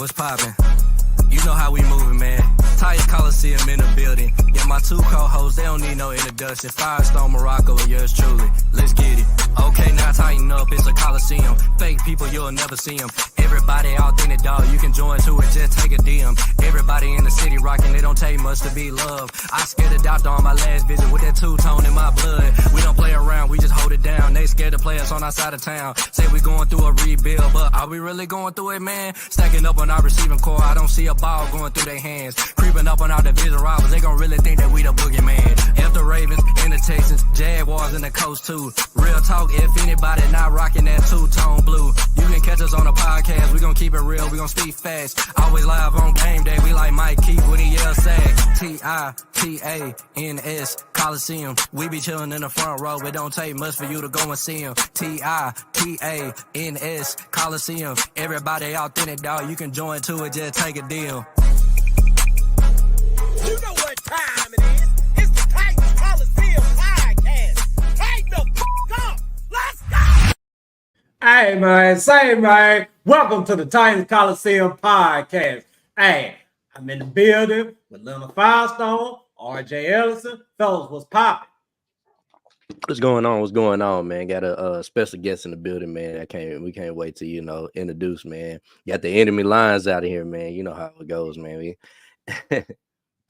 What's poppin'? You know how we moving, man. Titans Colosseum in the building. Yeah, my two co-hosts, they don't need no introduction. Firestone Morocco and yours truly. Let's get it. Okay, now tighten up, it's a Coliseum. Fake people, you'll never see them. Everybody authentic, dog, you can join to it, just take a DM. Everybody in the city rocking, it don't take much to be loved. I scared the doctor on my last visit with that two-tone in my blood. We don't play around, we just hold it down. They scared to play us on our side of town. Say we going through a rebuild, but are we really going through it, man? Stacking up on our receiving core, I don't see a ball going through their hands. Creeping up on our division rivals, they gon' really think that we the boogeyman. F the Ravens and the Texans, Jaguars and the Colts too. Real talk, if anybody not rocking that two-tone blue, you can catch us on the podcast. We gon' keep it real, we gon' speak fast. Always live on game day, we like Mike Keith when he yell sag. Titans Colosseum. We be chillin' in the front row, it don't take much for you to go and see him. Titans Colosseum. Everybody authentic, dog, you can join to it, just take a deal. You know what time it is. It's the Titans Colosseum Podcast. Tighten the up. Let's go. Hey, man. Say, man. Welcome to the Titans Colosseum Podcast. Hey, I'm in the building with Leonard Firestone, RJ Ellison. Fellas, what's poppin'? What's going on? What's going on, man? Got a special guest in the building, man. We can't wait to, introduce, man. Got the enemy lines out of here, man. You know how it goes, man.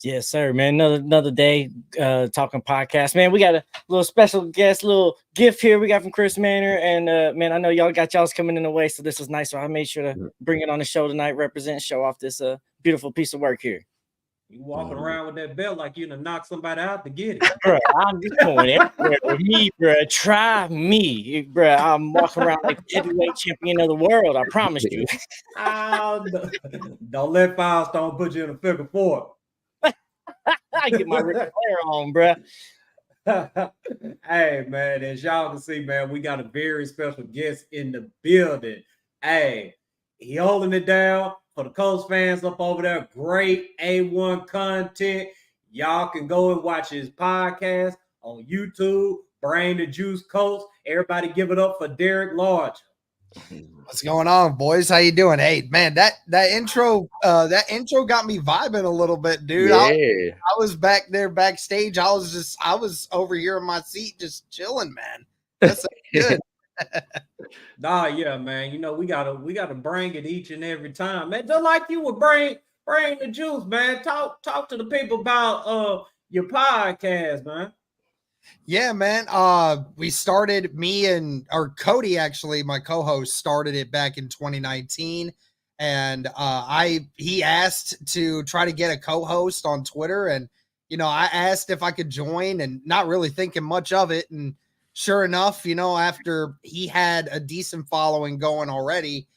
Yes, sir, man. Another day talking podcast, man. We got a little special guest, little gift here we got from Chris Manor, and man, I know y'all got y'all's coming in the way, so this is nice. So I made sure to bring it on the show tonight, represent, show off this beautiful piece of work here. You walking around with that belt like you done knock somebody out to get it. Bro, I'm just going everywhere with me, bro. Try me, bro. I'm walking around like the heavyweight champion of the world. I promise you. Don't let Firestone put you in a figure four. I get my Ric Flair on, bro. Hey, man, as y'all can see, man, we got a very special guest in the building. Hey, he holding it down for the Colts fans up over there. Great A1 content. Y'all can go and watch his podcast on YouTube, Brain the Juice Colts. Everybody give it up for Derek Large. What's going on, boys? How you doing? Hey, man, that intro got me vibing a little bit, dude. Yeah. I was back there backstage. I was over here in my seat just chilling, man. That's good. Nah, yeah, man. We gotta bring it each and every time, man. Just like you would bring the juice, man. Talk to the people about your podcast, man. Yeah, man. We started, Cody, actually, my co-host, started it back in 2019. And he asked to try to get a co-host on Twitter. And, I asked if I could join and not really thinking much of it. And sure enough, after he had a decent following going already,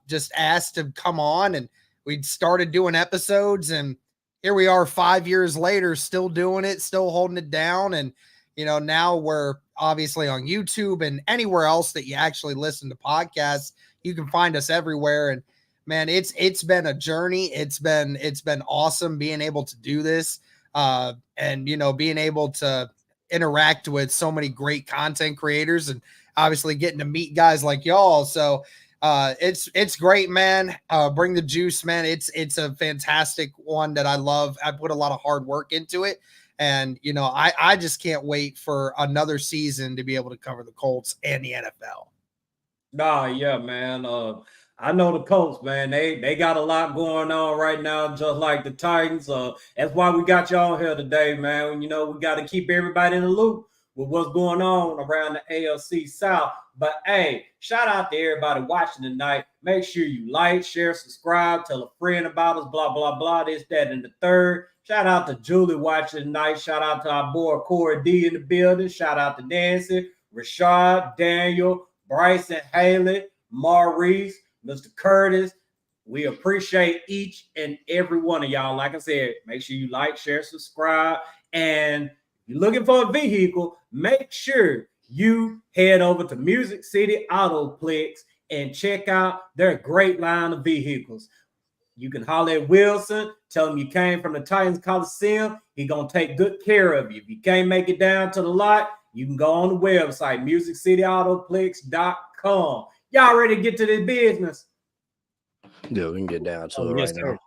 just asked to come on, and we started doing episodes, and here we are 5 years later, still doing it, still holding it down. And, now we're obviously on YouTube and anywhere else that you actually listen to podcasts. You can find us everywhere. And man, it's been a journey. It's been awesome being able to do this. And, being able to interact with so many great content creators and obviously getting to meet guys like y'all. So it's great, man. Bring the juice, man. It's a fantastic one that I love. I put a lot of hard work into it. And, I just can't wait for another season to be able to cover the Colts and the NFL. Nah, yeah, man. I know the Colts, man. They got a lot going on right now, just like the Titans. That's why we got y'all here today, man. We got to keep everybody in the loop with what's going on around the AFC South. But hey, shout out to everybody watching tonight. Make sure you like, share, subscribe, tell a friend about us, blah, blah, blah, this, that, and the third. Shout out to Julie watching tonight. Shout out to our boy Corey D in the building. Shout out to Nancy, Rashad, Daniel, Bryson, Haley, Maurice, Mr. Curtis. We appreciate each and every one of y'all. Like I said, make sure you like, share, subscribe. And if you're looking for a vehicle, make sure you head over to Music City Autoplex and check out their great line of vehicles. You can holler at Wilson, tell him you came from the Titans Colosseum. He's going to take good care of you. If you can't make it down to the lot, you can go on the website, musiccityAutoplex.com. Y'all ready to get to this business? Yeah, we can get down to it yes, right sir. now.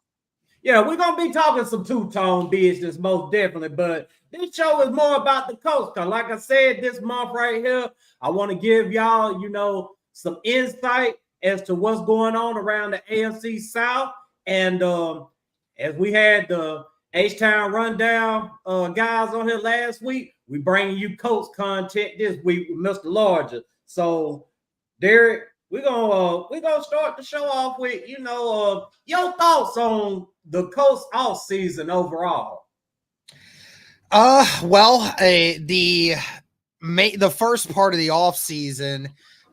Yeah, we're gonna be talking some two-tone business most definitely, but this show is more about the Colts. Cause like I said, this month right here, I want to give y'all, some insight as to what's going on around the AFC South. And as we had the H-Town rundown guys on here last week, we bringing you Colts content this week with Mr. Larger. So, Derek, we're gonna start the show off with your thoughts on the Colts offseason overall. The first part of the offseason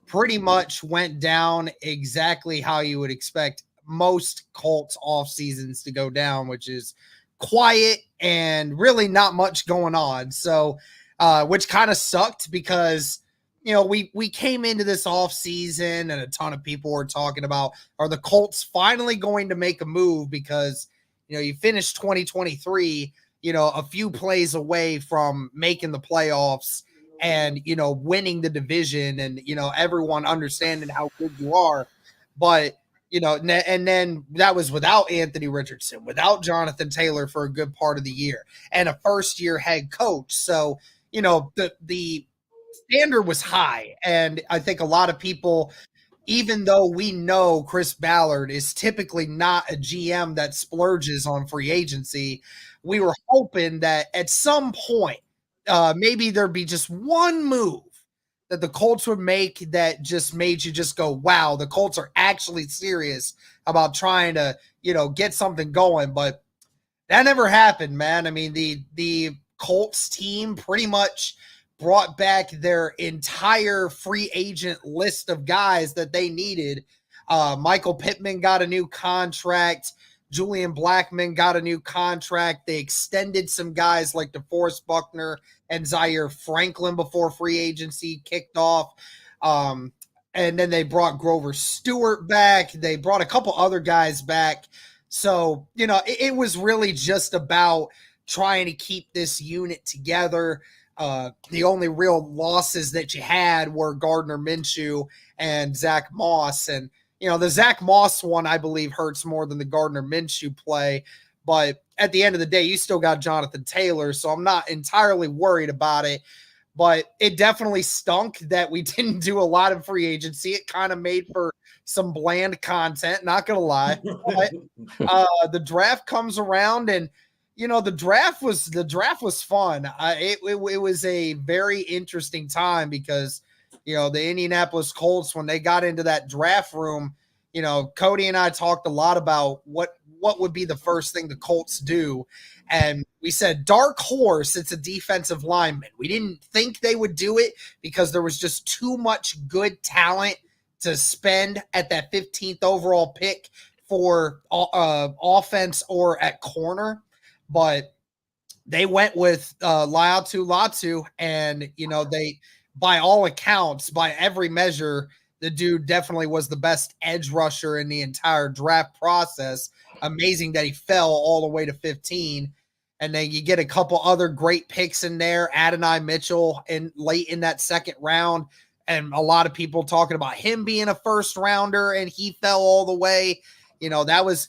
pretty much went down exactly how you would expect most Colts off seasons to go down, which is quiet and really not much going on. So, which kind of sucked because, we came into this off season and a ton of people were talking about, are the Colts finally going to make a move? Because, you finished 2023, a few plays away from making the playoffs and, winning the division and, everyone understanding how good you are. But, and then that was without Anthony Richardson, without Jonathan Taylor for a good part of the year and a first-year head coach. So, the standard was high. And I think a lot of people, even though we know Chris Ballard is typically not a GM that splurges on free agency, we were hoping that at some point, maybe there'd be just one move that the Colts would make that just made you just go, wow, the Colts are actually serious about trying to, get something going. But that never happened, man. I mean, the Colts team pretty much brought back their entire free agent list of guys that they needed. Michael Pittman got a new contract. Julian Blackmon got a new contract. They extended some guys like DeForest Buckner and Zaire Franklin before free agency kicked off. And then they brought Grover Stewart back. They brought a couple other guys back. So, it was really just about trying to keep this unit together. The only real losses that you had were Gardner Minshew and Zach Moss. And, the Zach Moss one, I believe, hurts more than the Gardner Minshew play. But at the end of the day, you still got Jonathan Taylor, so I'm not entirely worried about it. But it definitely stunk that we didn't do a lot of free agency. It kind of made for some bland content, not going to lie. But the draft comes around and, the draft was fun. It was a very interesting time because, the Indianapolis Colts, when they got into that draft room, Cody and I talked a lot about what would be the first thing the Colts do. And we said, dark horse, it's a defensive lineman. We didn't think they would do it because there was just too much good talent to spend at that 15th overall pick for offense or at corner. But they went with Latu, and they, by all accounts, by every measure, the dude definitely was the best edge rusher in the entire draft process. Amazing that he fell all the way to 15. And then you get a couple other great picks in there, Adonai Mitchell in late in that second round, and a lot of people talking about him being a first rounder, and he fell all the way.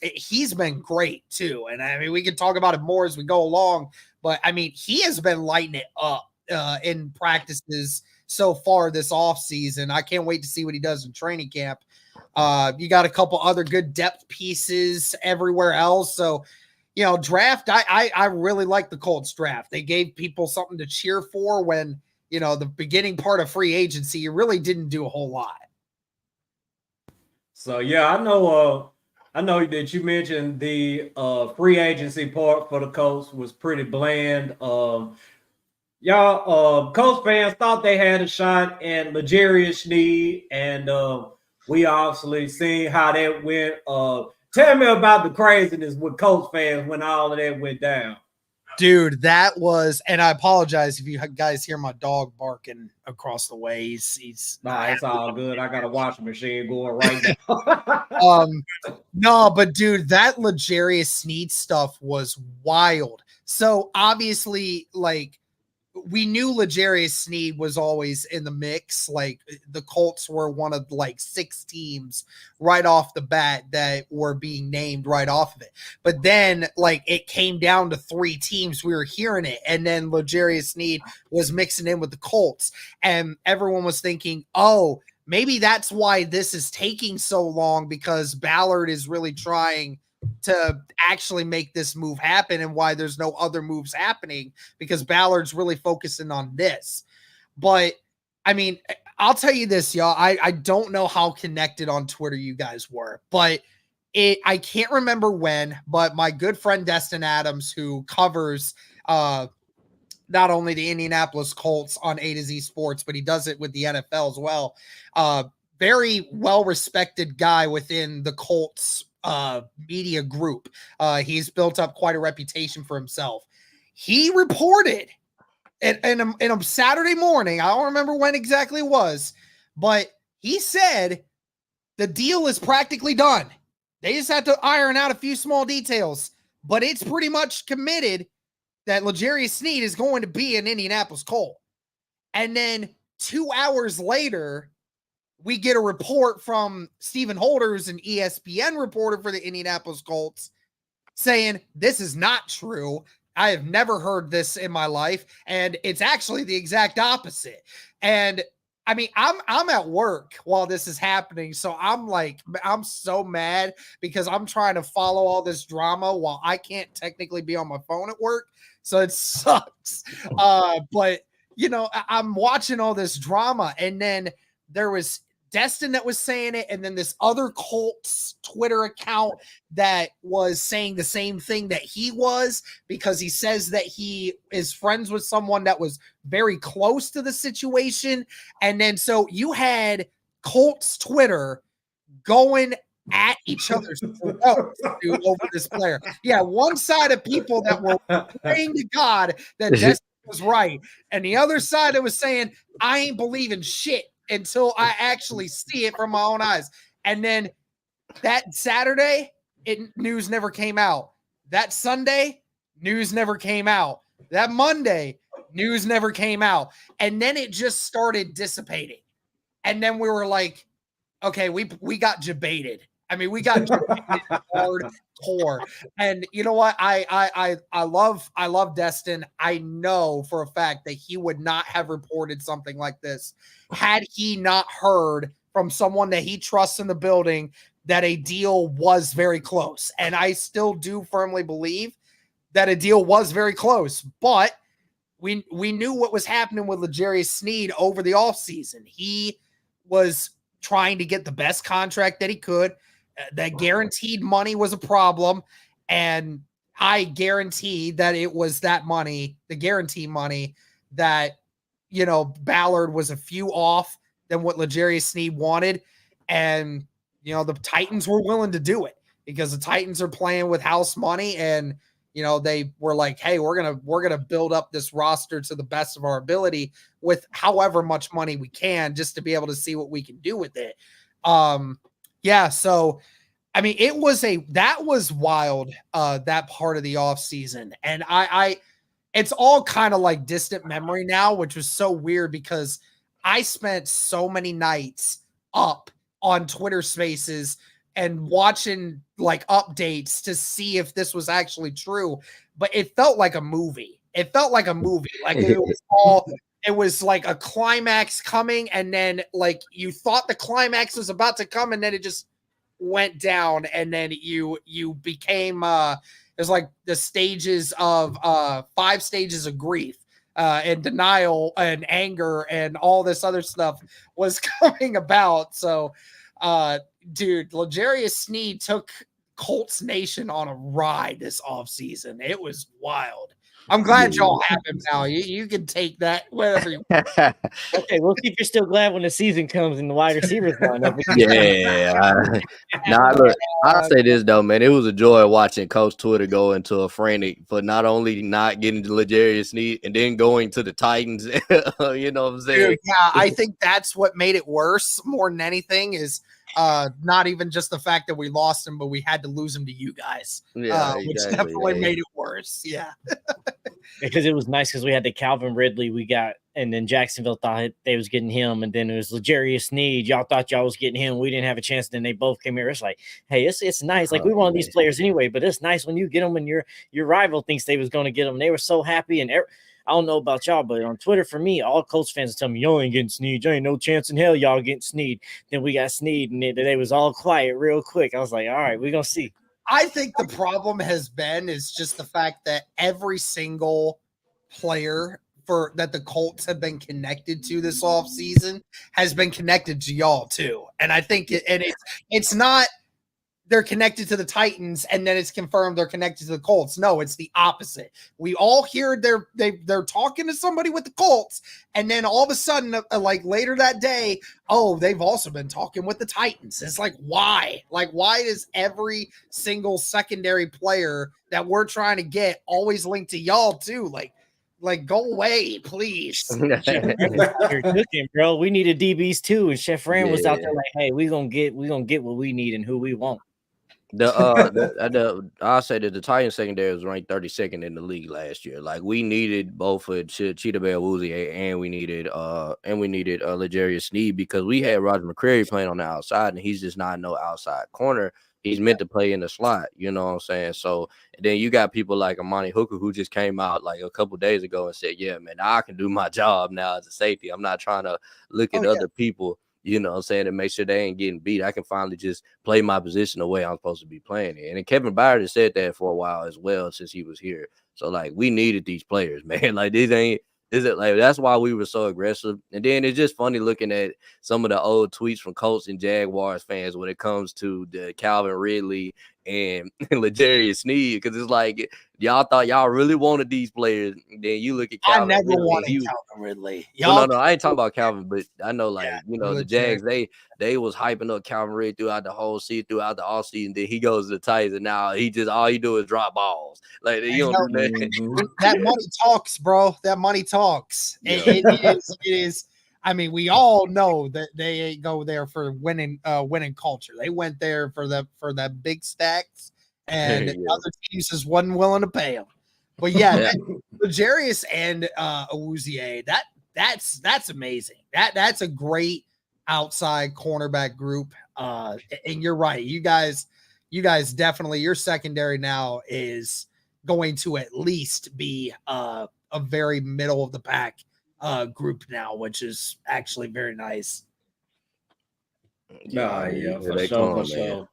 He's been great too. And I mean, we can talk about it more as we go along, but I mean, he has been lighting it up in practices so far this offseason. I can't wait to see what he does in training camp. You got a couple other good depth pieces everywhere else. So, draft, I really like the Colts draft. They gave people something to cheer for when, the beginning part of free agency, you really didn't do a whole lot. So, yeah, I know that you mentioned the free agency part for the Colts was pretty bland. Y'all, Colts fans thought they had a shot at L'Jarius Sneed, and we obviously seen how that went. Tell me about the craziness with Colts fans when all of that went down. Dude, that was, and I apologize if you guys hear my dog barking across the way. He's Nah, it's all good. I got a washing machine going right now. No, but dude, that L'Jarius Sneed stuff was wild. So obviously, like, we knew L'Jarius Sneed was always in the mix. Like the Colts were one of like 6 teams right off the bat that were being named right off of it. But then like it came down to 3 teams. We were hearing it. And then L'Jarius Sneed was mixing in with the Colts. And everyone was thinking, oh, maybe that's why this is taking so long, because Ballard is really trying to actually make this move happen, and why there's no other moves happening, because Ballard's really focusing on this. But I mean, I'll tell you this, y'all. I don't know how connected on Twitter you guys were, but I can't remember when, but my good friend Destin Adams, who covers not only the Indianapolis Colts on A to Z Sports, but he does it with the NFL as well. Very well-respected guy within the Colts media group. He's built up quite a reputation for himself. He reported in a Saturday morning, I don't remember when exactly it was, but he said the deal is practically done. They just have to iron out a few small details, but it's pretty much committed that L'Jarius Sneed is going to be an Indianapolis Colt. And then 2 hours later, we get a report from Stephen Holder, who's an ESPN reporter for the Indianapolis Colts, saying this is not true. I have never heard this in my life, and it's actually the exact opposite. And I mean, I'm at work while this is happening, so I'm so mad because I'm trying to follow all this drama while I can't technically be on my phone at work, so it sucks. But you know, I'm watching all this drama, and then there was Destin that was saying it, and then this other Colts Twitter account that was saying the same thing that he was, because he says that he is friends with someone that was very close to the situation. And then so you had Colts Twitter going at each other's throats over this player. Yeah, one side of people that were praying to God that Destin was right, and the other side that was saying, I ain't believing shit until I actually see it from my own eyes. And then that Saturday, news never came out. That Sunday, news never came out. That Monday, news never came out. And then it just started dissipating. And then we were like, okay, we got jebaited. I mean, we got hardcore. And you know what? I love Destin. I know for a fact that he would not have reported something like this had he not heard from someone that he trusts in the building that a deal was very close. And I still do firmly believe that a deal was very close, but we knew what was happening with L'Jarius Sneed over the offseason. He was trying to get the best contract that he could. That guaranteed money was a problem, and I guarantee that it was that money, the guarantee money, that, you know, Ballard was a few off than what L'Jarius Sneed wanted, and, you know, the Titans were willing to do it because the Titans are playing with house money, and, you know, they were like, hey, we're gonna build up this roster to the best of our ability with however much money we can, just to be able to see what we can do with it. Yeah, so I mean, that was wild, that part of the offseason. And it's all kind of like distant memory now, which was so weird because I spent so many nights up on Twitter Spaces and watching like updates to see if this was actually true. But it felt like a movie. Like it was like a climax coming, and then like you thought the climax was about to come, and then it just went down, and then you became there's like the stages of 5 stages of grief and denial and anger and all this other stuff was coming about. So dude, L'Jarius Sneed took Colts Nation on a ride this offseason. It was wild. I'm glad y'all have him now. You can take that wherever you want. Okay, we'll see if you're still glad when the season comes and the wide receivers line up. Look, I'll say this though, man. It was a joy watching Coach Twitter go into a frantic for not only not getting to L'Jarius Sneed and then going to the Titans. You know what I'm saying? Dude, yeah, I think that's what made it worse more than anything is not even just the fact that we lost him, but we had to lose him to you guys, which definitely made it worse. Yeah. because it was nice because we had the Calvin Ridley we got, and then Jacksonville thought they was getting him, and then it was L'Jarius Sneed. Y'all thought y'all was getting him. We didn't have a chance. Then they both came here. It's like, hey, it's nice. Like we wanted these players anyway, but it's nice when you get them and your rival thinks they was going to get them. They were so happy, and I don't know about y'all, but on Twitter, for me, all Colts fans tell me, y'all ain't getting Sneed. You ain't no chance in hell y'all getting Sneed. Then we got Sneed, and they was all quiet real quick. I was like, all right, we're going to see. I think the problem is just the fact that every single player that the Colts have been connected to this offseason has been connected to y'all too. And I think it's not they're connected to the Titans and then it's confirmed they're connected to the Colts. No, it's the opposite. We all hear they're talking to somebody with the Colts, and then all of a sudden, like later that day, oh, they've also been talking with the Titans. It's like, why? Like, why is every single secondary player that we're trying to get always linked to y'all too? Like go away, please. You're cooking, bro. We needed DBs too, and Chef Ram was out there like, hey, we gonna get what we need and who we want. I'll say that the Titans secondary was ranked 32nd in the league last year. Like we needed both for Cheetah Bell Woozie and we needed L'Jarius Sneed because we had Roger McCreary playing on the outside and he's just not no outside corner. He's meant to play in the slot, you know what I'm saying? So and then you got people like Amani Hooker who just came out like a couple days ago and said, yeah, man, I can do my job now as a safety. I'm not trying to look at other people, you know what I'm saying, and make sure they ain't getting beat. I can finally just play my position the way I'm supposed to be playing it. And then Kevin Byard has said that for a while as well since he was here. So, like, we needed these players, man. Like, that's why we were so aggressive. And then it's just funny looking at some of the old tweets from Colts and Jaguars fans when it comes to the Calvin Ridley and L'Jarius Sneed, because it's like y'all thought y'all really wanted these players. And then you look at Calvin. I never wanted Calvin Ridley. No, I ain't talking about Calvin, but I know, like, the Jags, they was hyping up Calvin Ridley throughout the whole season, throughout the offseason. Then he goes to the Titans, and now all he do is drop balls. Like, you don't do that. That money talks, bro. That money talks. Yeah. It is. I mean, we all know that they ain't go there for winning culture. They went there for that big stacks, and other teams just wasn't willing to pay them. But L'Jarius and Awuzie, that's amazing. That's a great outside cornerback group. And you're right. You guys definitely, your secondary now is going to at least be a very middle of the pack group now, which is actually very nice. For sure.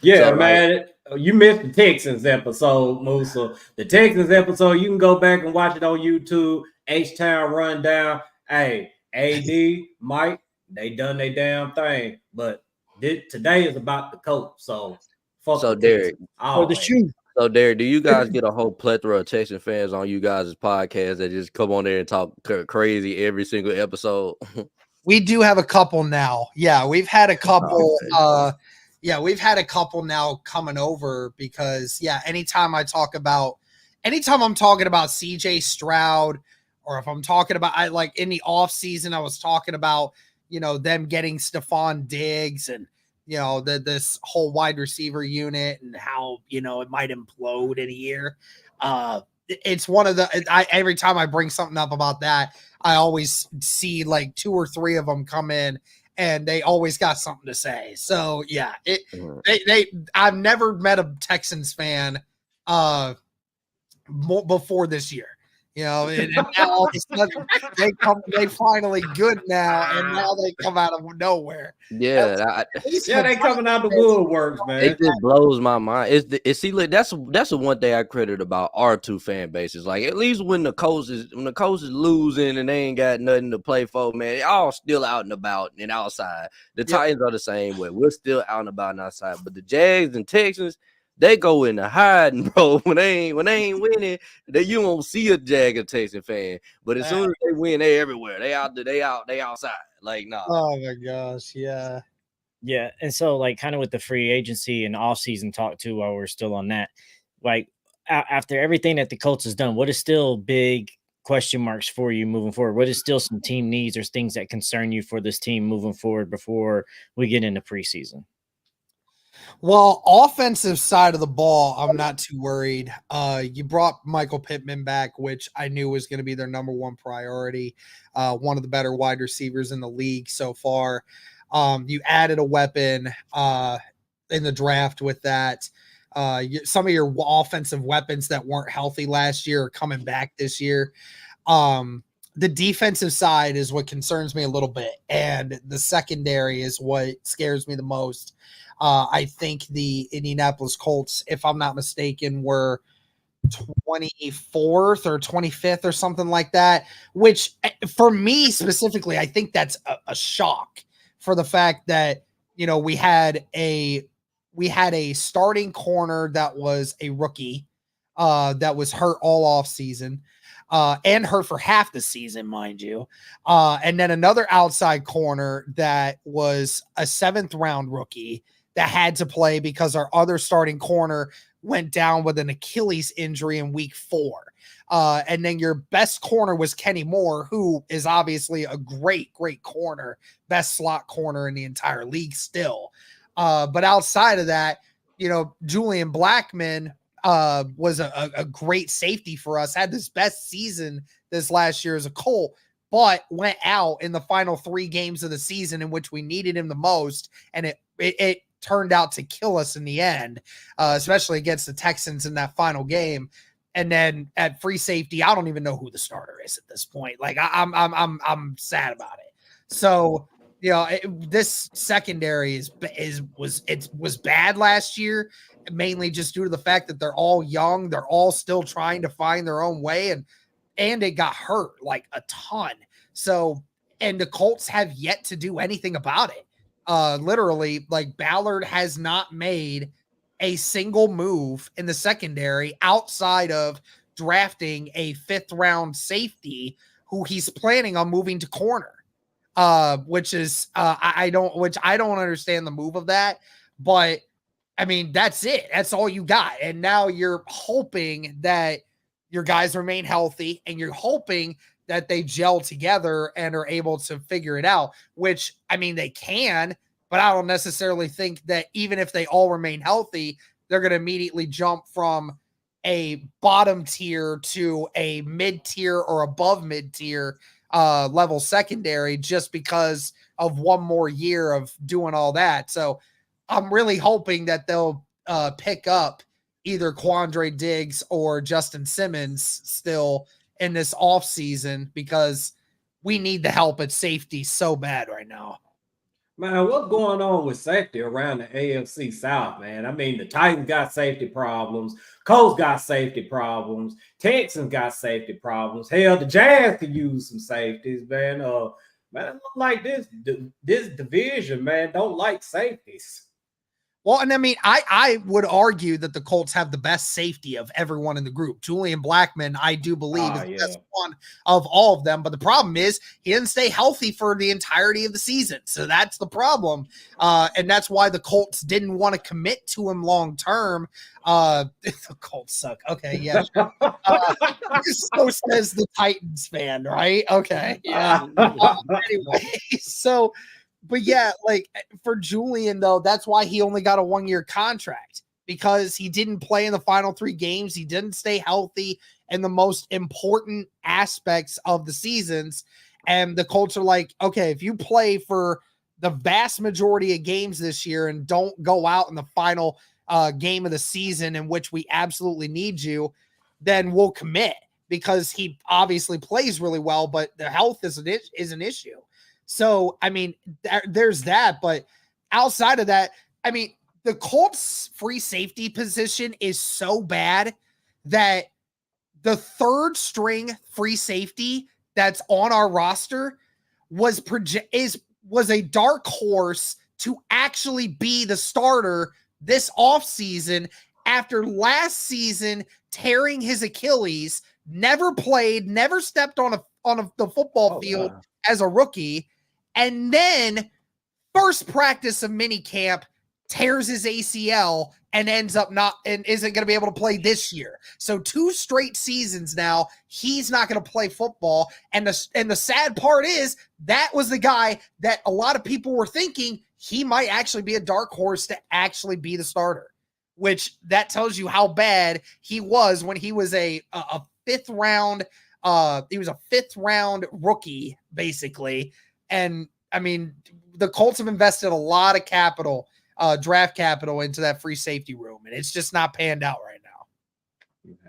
Yeah, so, man, you missed the Texans episode, Musa. The Texans episode, you can go back and watch it on YouTube. H-Town Rundown. Hey, AD, Mike, they done their damn thing. But today is about the Colts. So, Derek, for the shoe. So, Derek, do you guys get a whole plethora of Texan fans on you guys' podcast that just come on there and talk crazy every single episode? We do have a couple now. Yeah, we've had a couple. We've had a couple now coming over because, anytime I'm talking about CJ Stroud, or if I'm talking about, in the offseason, I was talking about, them getting Stephon Diggs and, this whole wide receiver unit and how, it might implode in a year. It's one of every time I bring something up about that, I always see like 2 or 3 of them come in and they always got something to say. So I've never met a Texans fan before this year. And now all of a sudden they finally good now, and now they come out of nowhere. Yeah, they coming out the woodworks, man. It just blows my mind. That's the one thing I credit about our two fan bases. Like, at least when the Colts is losing and they ain't got nothing to play for, man, they all still out and about and outside. The Titans are the same way. We're still out and about and outside. But the Jags and Texans, they go into hiding, bro. When they ain't winning, you won't see a Jag or Texan fan. But as soon as they win, they everywhere. They outside. Like, nah. Oh my gosh, yeah. Yeah, and so like kind of with the free agency and off-season talk too, while we're still on that, like after everything that the Colts has done, what is still big question marks for you moving forward? What is still some team needs or things that concern you for this team moving forward before we get into preseason? Well, offensive side of the ball, I'm not too worried. You brought Michael Pittman back, which I knew was going to be their number one priority. One of the better wide receivers in the league so far. You added a weapon in the draft with that. Some of your offensive weapons that weren't healthy last year are coming back this year. The defensive side is what concerns me a little bit, and the secondary is what scares me the most. I think the Indianapolis Colts, if I'm not mistaken, were 24th or 25th or something like that, which for me specifically, I think that's a shock for the fact that, you know, we had a starting corner that was a rookie that was hurt all off season. And hurt for half the season, mind you. And then another outside corner that was a 7th round rookie that had to play because our other starting corner went down with an Achilles injury in week 4. And then your best corner was Kenny Moore, who is obviously a great corner, best slot corner in the entire league still. But outside of that, you know, Julian Blackmon was a great safety for us, had this best season this last year as a Colt, but went out in the final 3 games of the season in which we needed him the most. And it turned out to kill us in the end, especially against the Texans in that final game. And then at free safety, I don't even know who the starter is at this point. Like I'm sad about it. So, you know, this secondary was bad last year, mainly just due to the fact that they're all young. They're all still trying to find their own way, and it got hurt like a ton. So, and the Colts have yet to do anything about it. Literally, like, Ballard has not made a single move in the secondary outside of drafting a 5th round safety who he's planning on moving to corner. Which I don't understand the move of that, but I mean, that's it. That's all you got. And now you're hoping that your guys remain healthy, and you're hoping that they gel together and are able to figure it out, which, I mean, they can, but I don't necessarily think that even if they all remain healthy, they're going to immediately jump from a bottom tier to a mid tier or above mid tier level secondary just because of one more year of doing all that. So I'm really hoping that they'll pick up either Quandre Diggs or Justin Simmons still in this offseason, because we need the help at safety so bad right now. Man, what's going on with safety around the AFC South, man? I mean, the Titans got safety problems. Colts got safety problems. Texans got safety problems. Hell, the Jags could use some safeties, man. Man, it look like this division, man, don't like safeties. Well, and I mean, I would argue that the Colts have the best safety of everyone in the group. Julian Blackmon, I do believe, is the best one of all of them. But the problem is he didn't stay healthy for the entirety of the season. So that's the problem. And that's why the Colts didn't want to commit to him long term. The Colts suck. Okay, yeah. So says the Titans fan, right? Okay. Yeah. Anyway, so... But yeah, like, for Julian, though, that's why he only got a 1-year contract, because he didn't play in the final 3 games. He didn't stay healthy in the most important aspects of the seasons. And the Colts are like, okay, if you play for the vast majority of games this year and don't go out in the final game of the season in which we absolutely need you, then we'll commit, because he obviously plays really well, but the health is an issue. So, I mean, there's that. But outside of that, I mean, the Colts free safety position is so bad that the 3rd string free safety that's on our roster was a dark horse to actually be the starter this offseason after last season tearing his Achilles, never played, never stepped on the football field as a rookie. And then first practice of mini camp tears his ACL and ends up not and isn't going to be able to play this year. So 2 straight seasons now, he's not going to play football. And the sad part is that was the guy that a lot of people were thinking he might actually be a dark horse to actually be the starter, which that tells you how bad he was when he was a 5th round. He was a 5th round rookie, basically. And I mean, the Colts have invested a lot of capital, draft capital into that free safety room, and it's just not panned out right now.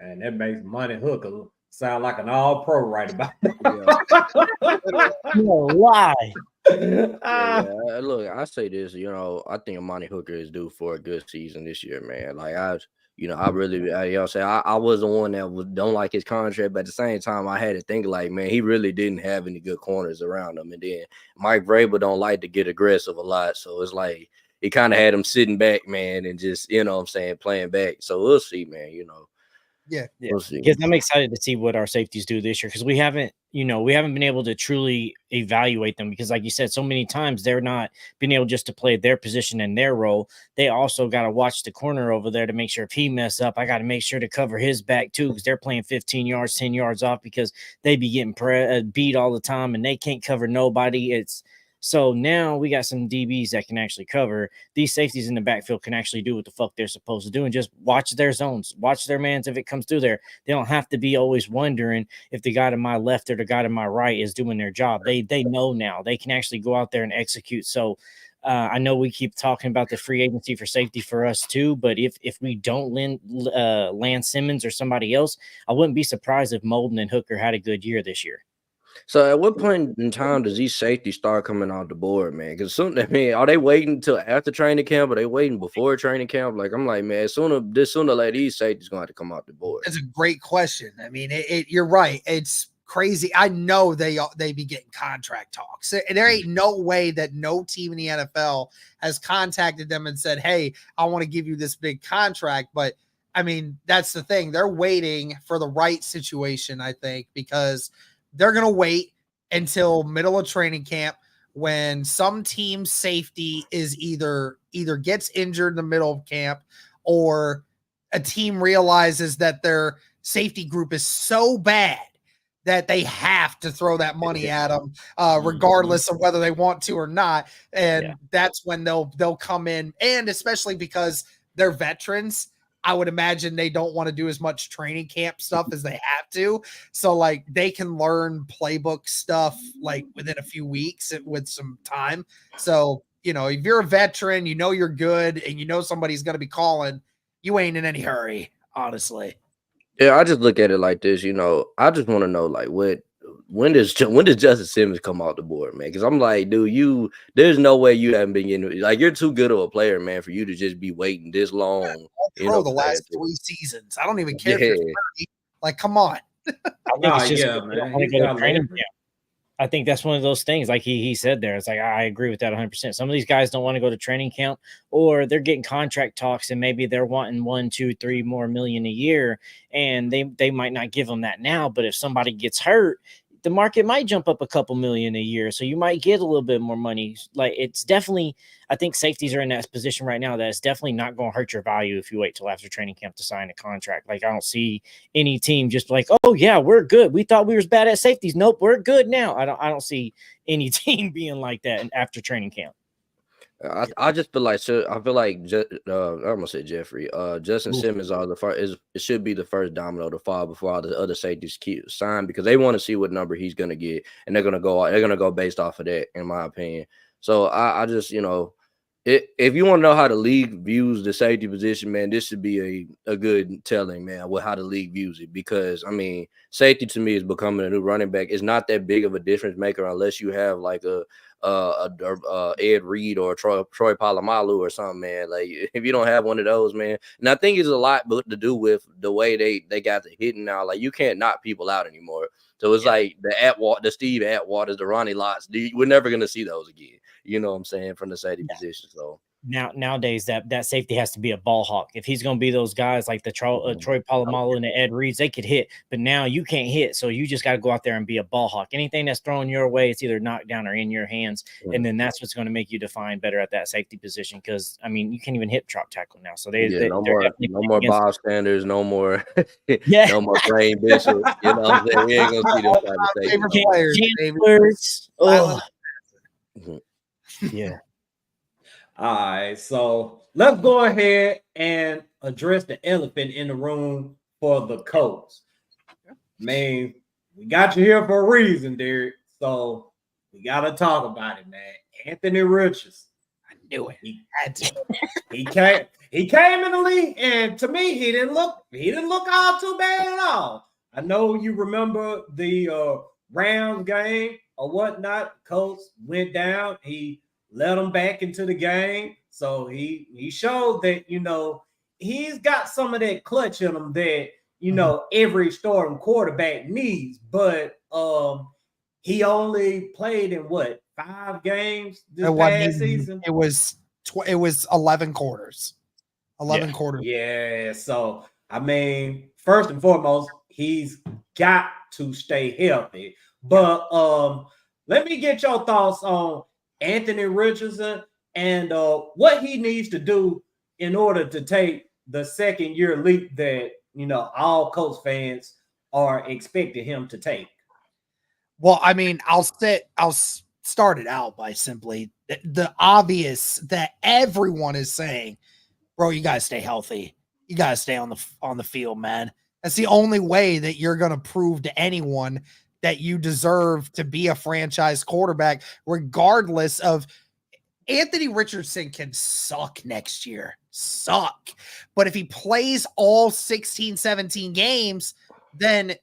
And that makes Money Hooker sound like an all-pro right about now. No lie. Look, I say this, I think Amani Hooker is due for a good season this year, man. Like I was the one that don't like his contract, but at the same time, I had to think like, man, he really didn't have any good corners around him. And then Mike Vrabel don't like to get aggressive a lot, so it's like he kind of had him sitting back, man, and just playing back. So we'll see, man. Yeah. We'll see. Because I'm excited to see what our safeties do this year, because we haven't been able to truly evaluate them, because like you said, so many times they're not being able just to play their position and their role. They also got to watch the corner over there to make sure if he mess up, I got to make sure to cover his back too, because they're playing 15 yards, 10 yards off, because they be getting beat all the time and they can't cover nobody. So now we got some DBs that can actually cover. These safeties in the backfield can actually do what the fuck they're supposed to do and just watch their zones, watch their mans if it comes through there. They don't have to be always wondering if the guy to my left or the guy to my right is doing their job. They know now. They can actually go out there and execute. So I know we keep talking about the free agency for safety for us too, but if we don't land Simmons or somebody else, I wouldn't be surprised if Molden and Hooker had a good year this year. So at what point in time does these safeties start coming off the board, man? Because are they waiting until after training camp? Or are they waiting before training camp? Like, I'm like, man, sooner or later, these safeties going to have to come off the board. That's a great question. I mean, you're right. It's crazy. I know they be getting contract talks. There ain't no way that no team in the NFL has contacted them and said, hey, I want to give you this big contract. But I mean, that's the thing. They're waiting for the right situation, I think, because they're going to wait until middle of training camp when some team safety is either gets injured in the middle of camp, or a team realizes that their safety group is so bad that they have to throw that money at them, regardless of whether they want to or not. And that's when they'll come in. And especially because they're veterans, I would imagine they don't want to do as much training camp stuff as they have to. So like they can learn playbook stuff like within a few weeks with some time. So, if you're a veteran, you're good and somebody's going to be calling, you ain't in any hurry, honestly. Yeah, I just look at it like this, I just want to know like when does Justin Simmons come off the board, man? Because I'm like, dude, there's no way you haven't been getting, like, you're too good of a player, man, for you to just be waiting this long. The last 3 seasons. I don't even care if you're 30. Like, come on. I think that's one of those things, like he said there. It's like, I agree with that 100%. Some of these guys don't want to go to training camp, or they're getting contract talks and maybe they're wanting 1, 2, 3 more million a year, and they might not give them that now. But if somebody gets hurt, the market might jump up a couple million a year. So you might get a little bit more money. Like, it's definitely, I think safeties are in that position right now that it's definitely not going to hurt your value if you wait till after training camp to sign a contract. Like, I don't see any team just like, oh yeah, we're good. We thought we was bad at safeties. Nope, we're good now. I don't see any team being like that after training camp. I just feel like I'm gonna say Jeffrey. Justin Simmons it should be the first domino to fall before all the other safeties keep signed, because they want to see what number he's gonna get, and they're gonna go based off of that, in my opinion. So I just if you want to know how the league views the safety position, man, this should be a good telling, man, how the league views it. Because I mean, safety to me is becoming a new running back. It's not that big of a difference maker unless you have like a Ed Reed or Troy Polamalu or something, man. Like, if you don't have one of those, man, and I think it's a lot to do with the way they got the hitting now. Like, you can't knock people out anymore. So it's like the Steve Atwaters, the Ronnie Lotts. We're never gonna see those again. You know what I'm saying, from the safety position. So nowadays that safety has to be a ball hawk. If he's going to be those guys like the Troy Polamalu and the Ed Reeds, they could hit, but now you can't hit. So you just got to go out there and be a ball hawk. Anything that's thrown your way, it's either knocked down or in your hands. And then that's what's going to make you define better at that safety position. Cause I mean, you can't even hit drop tackle now. So no more bystanders, no more, no more Brain Bishop. You know what I'm saying? We ain't going to see those type of players. Yeah. All right, so let's go ahead and address the elephant in the room for the Colts. Man, we got you here for a reason, Derek. So we got to talk about it, man. Anthony Richardson. I knew it. He came in the league, and to me, he didn't look all too bad at all. I know you remember the Rams game or whatnot. Colts went down. He let him back into the game. So he showed that, he's got some of that clutch in him that, every starting quarterback needs. But he only played in 5 games this past season? It was 11 quarters. 11 quarters. Yeah. So, I mean, first and foremost, he's got to stay healthy. But let me get your thoughts on Anthony Richardson and what he needs to do in order to take the second year leap that all Colts fans are expecting him to take. Well, I mean, I'll start it out by simply the obvious that everyone is saying, bro, you gotta stay healthy. You gotta stay on the field, man. That's the only way that you're gonna prove to anyone that you deserve to be a franchise quarterback, regardless of Anthony Richardson can suck next year. But if he plays all 16, 17 games, then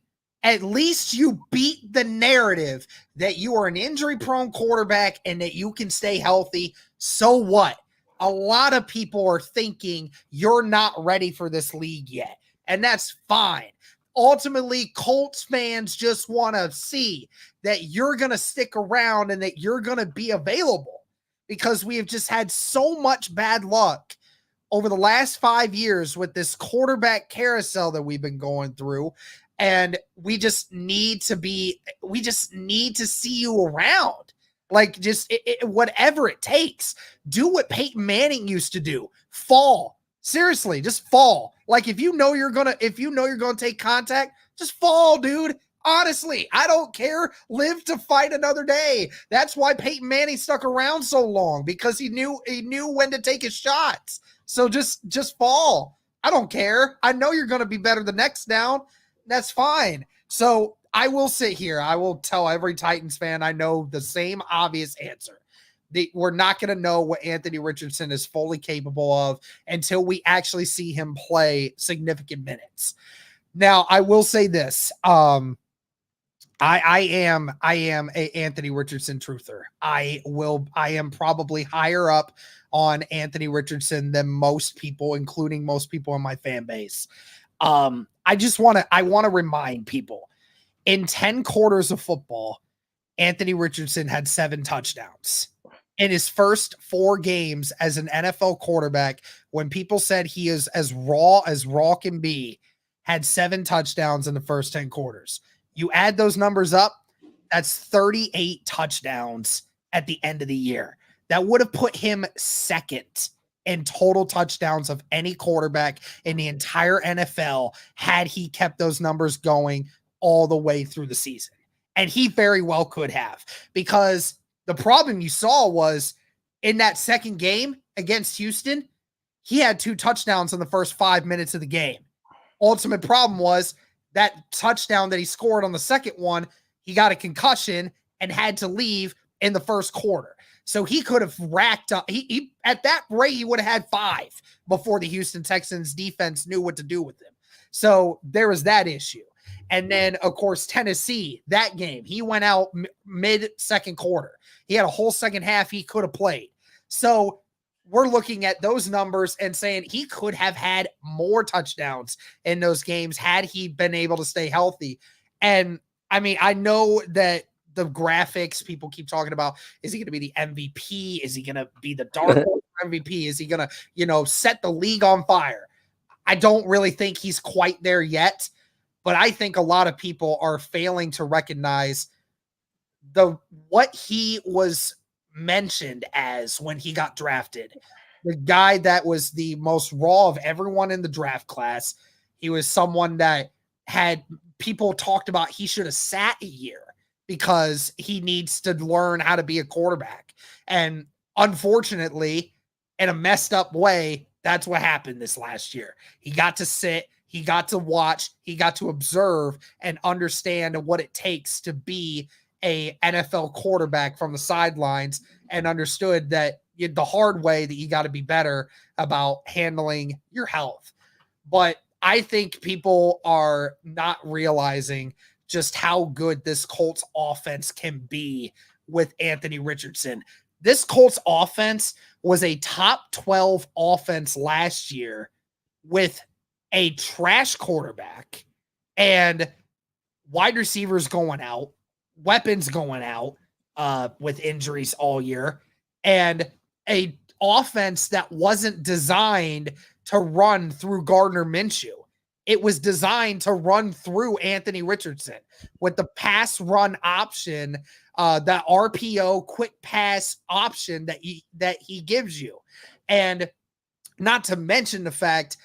at least you beat the narrative that you are an injury-prone quarterback and that you can stay healthy. So what? A lot of people are thinking you're not ready for this league yet, and that's fine. Ultimately, Colts fans just want to see that you're going to stick around and that you're going to be available, because we have just had so much bad luck over the last 5 years with this quarterback carousel that we've been going through. And we just need to see you around. Like, just whatever it takes. Do what Peyton Manning used to do. Fall. Seriously, just fall. Like, if you know you're gonna take contact, just fall, dude. Honestly, I don't care. Live to fight another day. That's why Peyton Manning stuck around so long, because he knew when to take his shots. So just fall. I don't care. I know you're gonna be better the next down. That's fine. So I will sit here. I will tell every Titans fan I know the same obvious answer. We're not going to know what Anthony Richardson is fully capable of until we actually see him play significant minutes. Now, I will say this. I am a Anthony Richardson truther. I am probably higher up on Anthony Richardson than most people, including most people in my fan base. I want to remind people, in 10 quarters of football, Anthony Richardson had 7 touchdowns. In his first 4 games as an NFL quarterback, when people said he is as raw can be, had 7 touchdowns in the first 10 quarters. You add those numbers up, that's 38 touchdowns at the end of the year. That would have put him second in total touchdowns of any quarterback in the entire NFL had he kept those numbers going all the way through the season. And he very well could have, because the problem you saw was in that second game against Houston, he had 2 touchdowns in the first 5 minutes of the game. Ultimate problem was that touchdown that he scored on the second one, he got a concussion and had to leave in the first quarter. So he could have racked up. He at that rate, he would have had 5 before the Houston Texans defense knew what to do with him. So there was that issue. And then, of course, Tennessee, that game, he went out mid-second quarter. He had a whole second half he could have played. So we're looking at those numbers and saying he could have had more touchdowns in those games had he been able to stay healthy. And, I mean, I know that the graphics people keep talking about, is he going to be the MVP? Is he going to be the dark horse MVP? Is he going to, set the league on fire? I don't really think he's quite there yet, but I think a lot of people are failing to recognize what he was mentioned as when he got drafted. The guy that was the most raw of everyone in the draft class. He was someone that had people talked about he should have sat a year because he needs to learn how to be a quarterback. And unfortunately, in a messed up way, that's what happened this last year. He got to sit, he got to watch, he got to observe and understand what it takes to be a NFL quarterback from the sidelines, and understood that the hard way that you got to be better about handling your health. But I think people are not realizing just how good this Colts offense can be with Anthony Richardson. This Colts offense was a top 12 offense last year with a trash quarterback and wide receivers going out, weapons going out with injuries all year, and a offense that wasn't designed to run through Gardner Minshew. It was designed to run through Anthony Richardson with the pass run option, that RPO quick pass option that he gives you. And not to mention the fact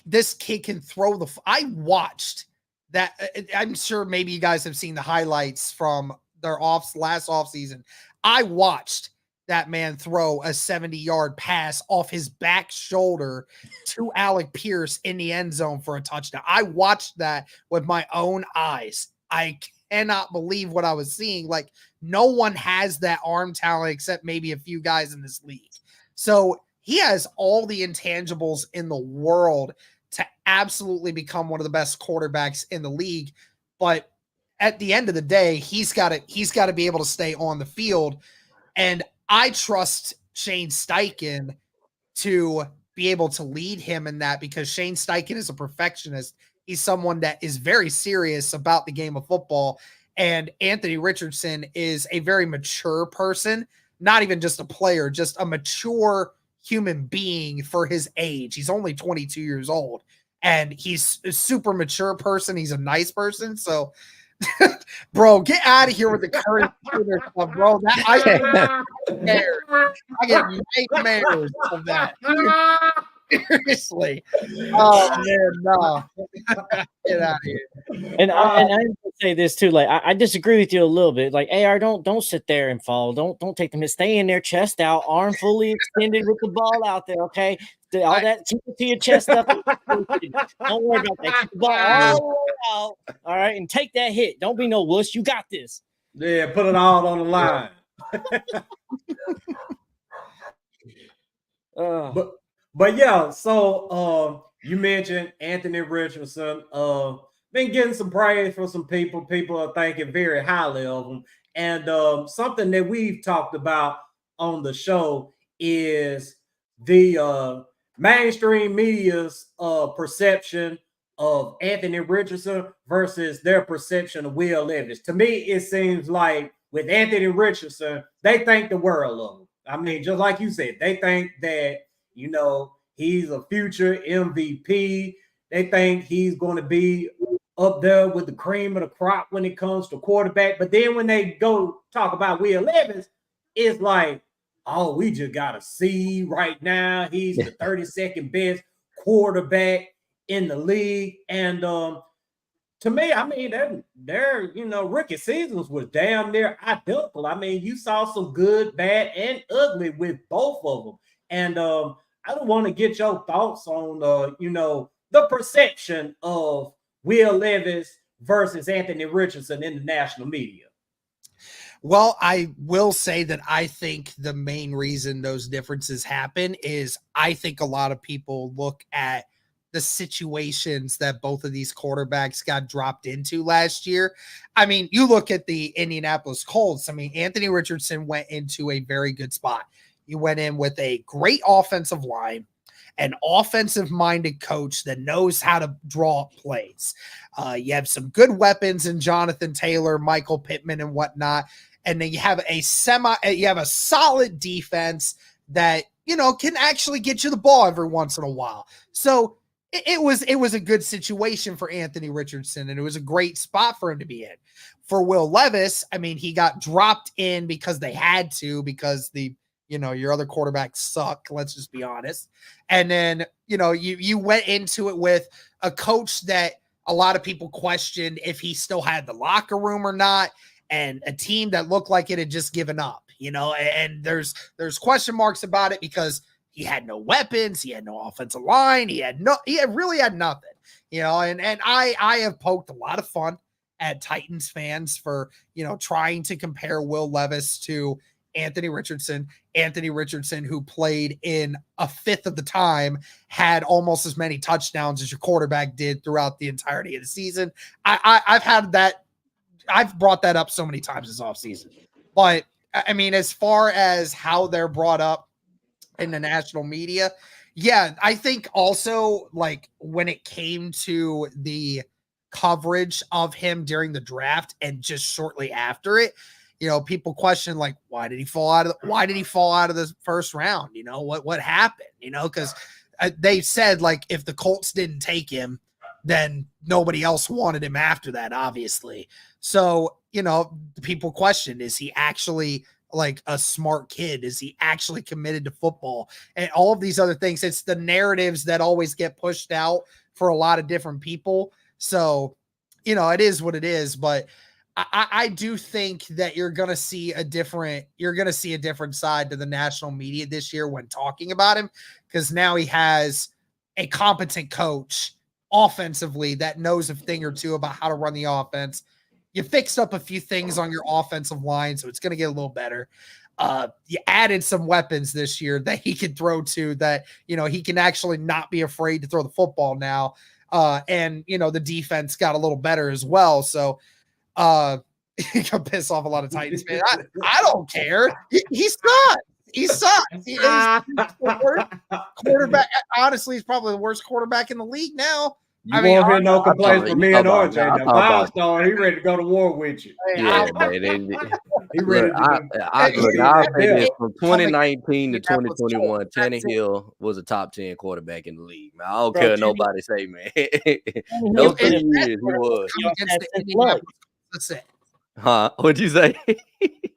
this kid can throw I watched that. I'm sure maybe you guys have seen the highlights from their last offseason. I watched that man throw a 70-yard pass off his back shoulder to Alec Pierce in the end zone for a touchdown. I watched that with my own eyes. I cannot believe what I was seeing. Like, no one has that arm talent except maybe a few guys in this league. So he has all the intangibles in the world to absolutely become one of the best quarterbacks in the league. But at the end of the day, he's got to be able to stay on the field. And I trust Shane Steichen to be able to lead him in that, because Shane Steichen is a perfectionist. He's someone that is very serious about the game of football. And Anthony Richardson is a very mature person, not even just a player, just a mature human being for his age. He's only 22 years old, and he's a super mature person. He's a nice person. So, bro, get out of here with the current stuff, bro. I get nightmares of that. Seriously. Oh man, no. Get out of here. And I would say this too. Like, I disagree with you a little bit. Like, AR, don't sit there and fall. Don't take the miss. Stay in there, chest out, arm fully extended with the ball out there. Okay, all that, keep it to your chest up. Don't worry about that. Keep the ball all the way out. All right, and take that hit. Don't be no wuss. You got this. Yeah, put it all on the line. But yeah, so you mentioned Anthony Richardson. Been getting some praise from some people. People are thinking very highly of him. And something that we've talked about on the show is the mainstream media's perception of Anthony Richardson versus their perception of Will Levis. To me, it seems like with Anthony Richardson, they think the world of him. I mean, just like you said, they think that, he's a future MVP. They think he's going to be up there with the cream of the crop when it comes to quarterback. But then when they go talk about Will Levis, it's like, oh, we just got to see right now. He's the 32nd best quarterback in the league. And to me, I mean, their rookie seasons was damn near identical. I mean, you saw some good, bad, and ugly with both of them. And I don't want to get your thoughts on, the perception of Will Levis versus Anthony Richardson in the national media. Well, I will say that I think the main reason those differences happen is I think a lot of people look at the situations that both of these quarterbacks got dropped into last year. I mean, you look at the Indianapolis Colts. I mean, Anthony Richardson went into a very good spot. You went in with a great offensive line, an offensive-minded coach that knows how to draw plays. You have some good weapons in Jonathan Taylor, Michael Pittman, and whatnot. And then you have a solid defense that can actually get you the ball every once in a while. So it was a good situation for Anthony Richardson, and it was a great spot for him to be in. For Will Levis, I mean, he got dropped in because they had to, because your other quarterbacks suck. Let's just be honest. And then, you went into it with a coach that a lot of people questioned if he still had the locker room or not, and a team that looked like it had just given up, and there's question marks about it because he had no weapons, he had no offensive line, he really had nothing, and I have poked a lot of fun at Titans fans for, trying to compare Will Levis to Anthony Richardson, who played in a fifth of the time, had almost as many touchdowns as your quarterback did throughout the entirety of the season. I've brought that up so many times this offseason. But I mean, as far as how they're brought up in the national media, yeah, I think also like when it came to the coverage of him during the draft and just shortly after it, people question like, why did he fall out of the first round? What happened? Because they said like if the Colts didn't take him, then nobody else wanted him after that, obviously. So, people questioned, is he actually like a smart kid? Is he actually committed to football? And all of these other things. It's the narratives that always get pushed out for a lot of different people. So, it is what it is, but I do think that you're going to see a different side to the national media this year when talking about him, because now he has a competent coach offensively that knows a thing or two about how to run the offense. You fixed up a few things on your offensive line, so it's going to get a little better. You added some weapons this year that he can throw to, that, he can actually not be afraid to throw the football now. And the defense got a little better as well. So, he can piss off a lot of Titans fans. I don't care. He sucks. He's the worst quarterback. Honestly, he's probably the worst quarterback in the league now. You won't hear no complaints from me and RJ. Now, Milestone, he ready to go to war with you. Yeah, man. He ready I'll say this: from 2019 to 2021, Tannehill was a top 10 quarterback in the league. Man, I don't care what nobody say, man. Those 3 years he was. That's it. Huh? What'd you say?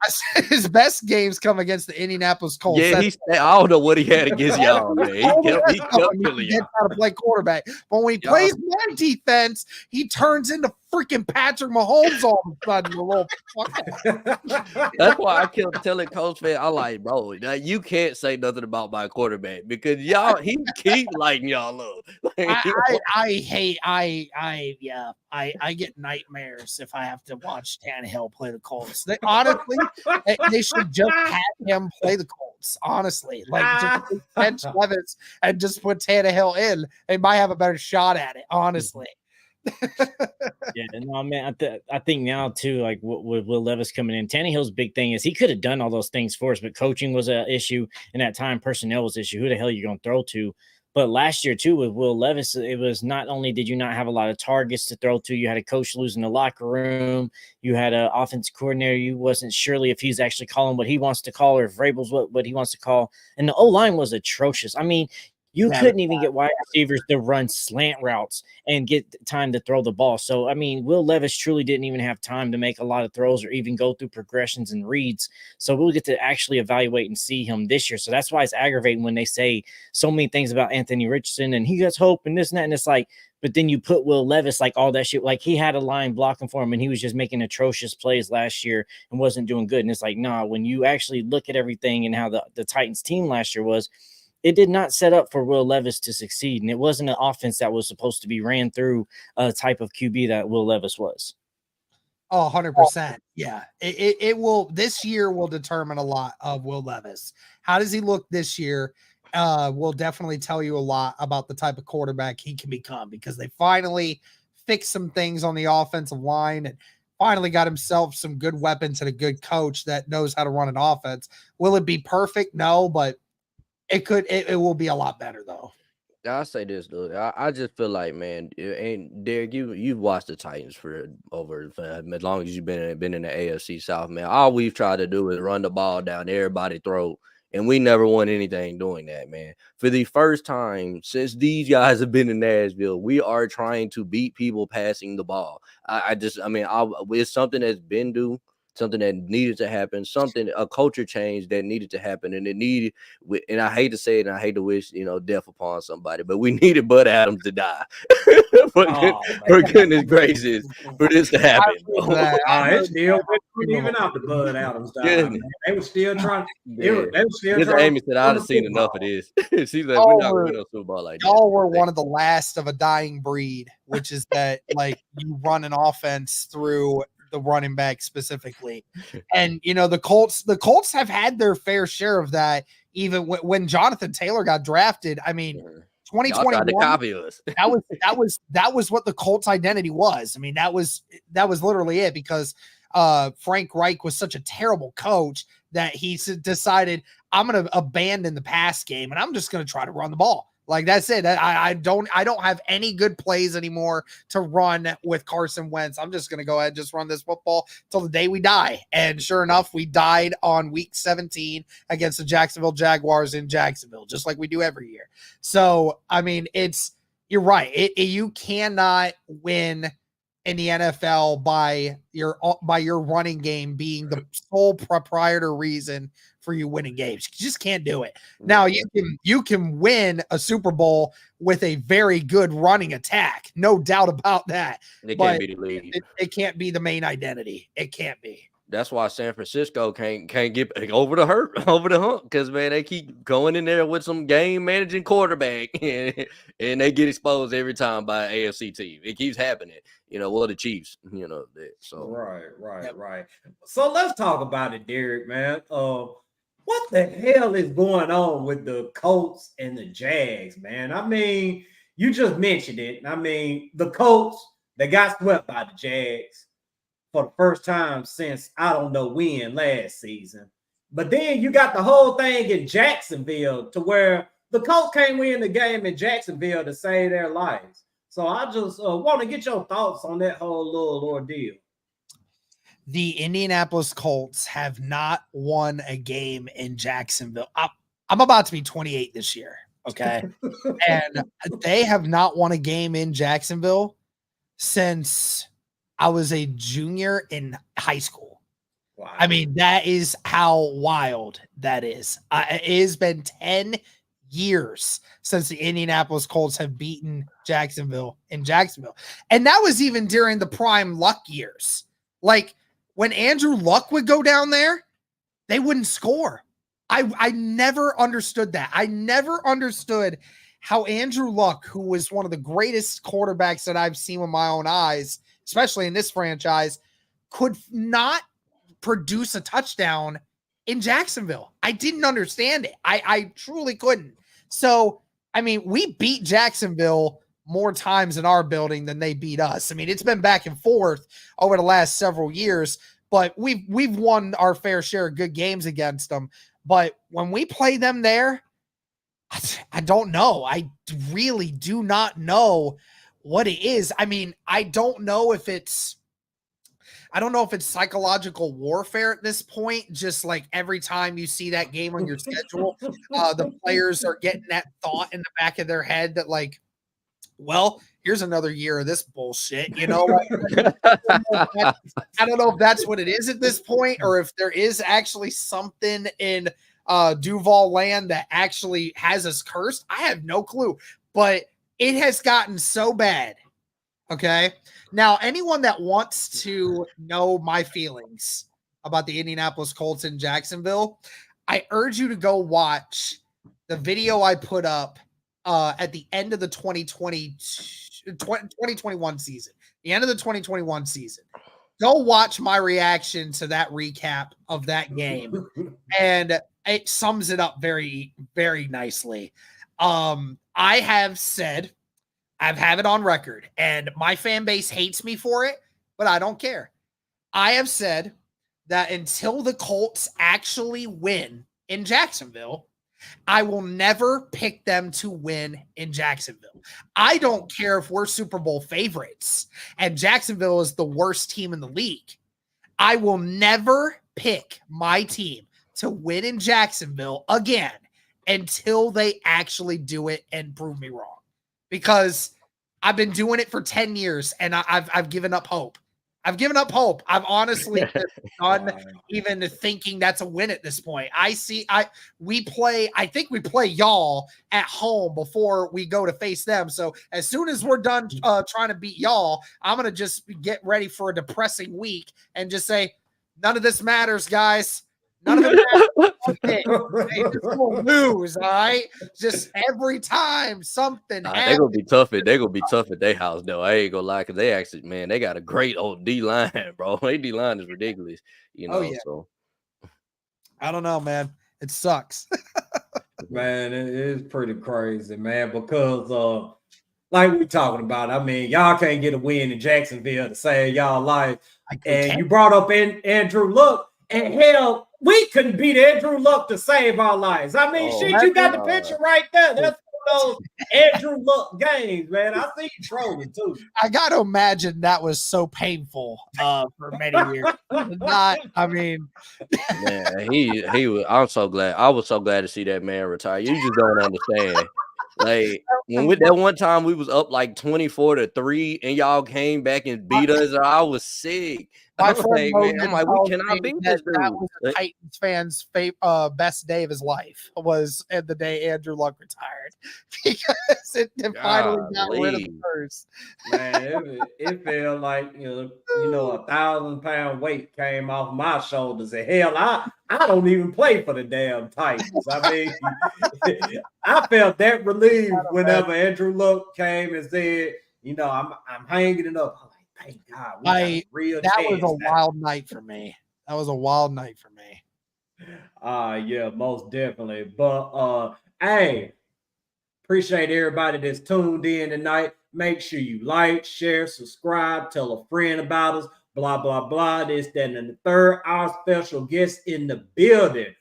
I said his best games come against the Indianapolis Colts. Yeah, I don't know what he had against y'all, man. He kept killing y'all. How to play quarterback, but when he plays man defense, he turns into freaking Patrick Mahomes all of a sudden. A little That's why I kept telling Colts fans, I like, bro, you can't say nothing about my quarterback because he keep lighting y'all up. I get nightmares if I have to watch Tannehill play the Colts. Honestly, they should just have him play the Colts. Honestly, like just bench Levis and just put Tannehill in. They might have a better shot at it. Honestly. Yeah, no, man. I think now too, like with Will Levis coming in, Tannehill's big thing is he could have done all those things for us, but coaching was an issue, and at time personnel was an issue. Who the hell are you going to throw to? But last year too, with Will Levis, it was not only did you not have a lot of targets to throw to, you had a coach losing the locker room, you had an offensive coordinator, you wasn't surely if he's actually calling what he wants to call or if Vrabel's what he wants to call, and the O-line was atrocious. I mean, you couldn't even get wide receivers to run slant routes and get time to throw the ball. So, I mean, Will Levis truly didn't even have time to make a lot of throws or even go through progressions and reads. So we'll get to actually evaluate and see him this year. So that's why it's aggravating when they say so many things about Anthony Richardson and he gets hope and this and that. And it's like, but then you put Will Levis, like all that shit, like he had a line blocking for him and he was just making atrocious plays last year and wasn't doing good. And it's like, nah, when you actually look at everything and how the Titans team last year was, it did not set up for Will Levis to succeed. And it wasn't an offense that was supposed to be ran through a type of QB that Will Levis was. Oh, 100%. Yeah. It will, this year will determine a lot of Will Levis. How does he look this year? Will definitely tell you a lot about the type of quarterback he can become, because they finally fixed some things on the offensive line and finally got himself some good weapons and a good coach that knows how to run an offense. Will it be perfect? No, but it will be a lot better though. I'll say this, dude. I just feel like, man, and Derek, you've watched the Titans for as long as you've been in the AFC South, man. All we've tried to do is run the ball down everybody's throat And we never won anything doing that, man. For the first time since these guys have been in Nashville, we are trying to beat people passing the ball. It's something that's been due, something that needed to happen, a culture change that needed to happen. And and I hate to say it, and I hate to wish, death upon somebody, but we needed Bud Adams to die. for goodness gracious, for this to happen. It's still even after Bud Adams died. They were still trying. They were still trying. Amy said, "I'd have seen enough of this." She's like, "We're not going to Super Bowl like that." Y'all were one of the last of a dying breed, which is that like you run an offense through the running back specifically. And the Colts have had their fair share of that. Even when Jonathan Taylor got drafted, 2021 to copy us. that was what the Colts identity was. That was literally it, because Frank Reich was such a terrible coach that he decided, I'm going to abandon the pass game and I'm just going to try to run the ball. Like, that's it. I don't have any good plays anymore to run with Carson Wentz. I'm just going to go ahead and just run this football till the day we die. And sure enough, we died on week 17 against the Jacksonville Jaguars in Jacksonville, just like we do every year. So, you're right. You cannot win in the NFL by your running game being the sole proprietor reason for you winning games. You just can't do it. Now you can win a Super Bowl with a very good running attack, no doubt about that. It can't be the league. It can't be the main identity. It can't be. That's why San Francisco can't get over the hump, because man, they keep going in there with some game managing quarterback and they get exposed every time by an AFC team. It keeps happening. The Chiefs, so right. So let's talk about it, Derek, man. What the hell is going on with the Colts and the Jags, man? You just mentioned it. The Colts, they got swept by the Jags for the first time since I don't know when last season. But then you got the whole thing in Jacksonville to where the Colts can't win the game in Jacksonville to save their lives. So I just want to get your thoughts on that whole little ordeal. The Indianapolis Colts have not won a game in Jacksonville. I'm about to be 28 this year, okay? And they have not won a game in Jacksonville since I was a junior in high school. Wow. That is how wild that is. It has been 10 years since the Indianapolis Colts have beaten Jacksonville in Jacksonville. And that was even during the prime Luck years. Like, when Andrew Luck would go down there, they wouldn't score. I never understood that. I never understood how Andrew Luck, who was one of the greatest quarterbacks that I've seen with my own eyes, especially in this franchise, could not produce a touchdown in Jacksonville. I didn't understand it. I truly couldn't. So, we beat Jacksonville more times in our building than they beat us. It's been back and forth over the last several years, but we've won our fair share of good games against them. But when we play them there, I don't know. I really do not know what it is. I don't know if it's psychological warfare at this point. Just like every time you see that game on your schedule, the players are getting that thought in the back of their head that, like, well, here's another year of this bullshit. I don't know if that's what it is at this point, or if there is actually something in Duval land that actually has us cursed. I have no clue, but it has gotten so bad. Okay. Now, anyone that wants to know my feelings about the Indianapolis Colts in Jacksonville, I urge you to go watch the video I put up at the end of the 2021 season, the end of the 2021 season. Go watch my reaction to that recap of that game. And it sums it up very, very nicely. I have said, I have it on record, and my fan base hates me for it, but I don't care. I have said that until the Colts actually win in Jacksonville, I will never pick them to win in Jacksonville. I don't care if we're Super Bowl favorites and Jacksonville is the worst team in the league. I will never pick my team to win in Jacksonville again until they actually do it and prove me wrong. Because I've been doing it for 10 years and I've given up hope. I've given up hope. I've honestly done even thinking that's a win at this point. I think we play y'all at home before we go to face them. So as soon as we're done trying to beat y'all, I'm going to just get ready for a depressing week and just say, none of this matters, guys. None of it matters. They just will lose, all right? Just every time something happens. They're gonna be tough at their house, though. I ain't gonna lie, because they actually, man, they got a great old D-line, bro. Their D-line is ridiculous, you know. Oh, yeah. So I don't know, man. It sucks. Man, it is pretty crazy, man, because like we talking about, I mean, y'all can't get a win in Jacksonville to save y'all life. And you brought up Andrew Luck, and hell, we couldn't beat Andrew Luck to save our lives. I mean, you got the picture right there. That's one of those Andrew Luck games, man. I see you trolling too. I got to imagine that was so painful for many years. I mean, man, he was. I was so glad to see that man retire. You just don't understand. Like that one time we was up like 24-3 and y'all came back and beat us. I was sick. My friend Logan I'm like, we cannot beat this dude. That was the Titans fans' best day of his life was the day Andrew Luck retired because it finally got rid of the curse. Man, it felt like you know 1,000-pound weight came off my shoulders. And hell, I don't even play for the damn Titans. I mean, I felt that relieved whenever Andrew Luck came and said, you know, I'm hanging it up. Thank God. That was a wild night for me. Yeah, most definitely. But hey, appreciate everybody that's tuned in tonight. Make sure you like, share, subscribe, tell a friend about us, blah, blah, blah. This, that, and the third. Our special guest in the building.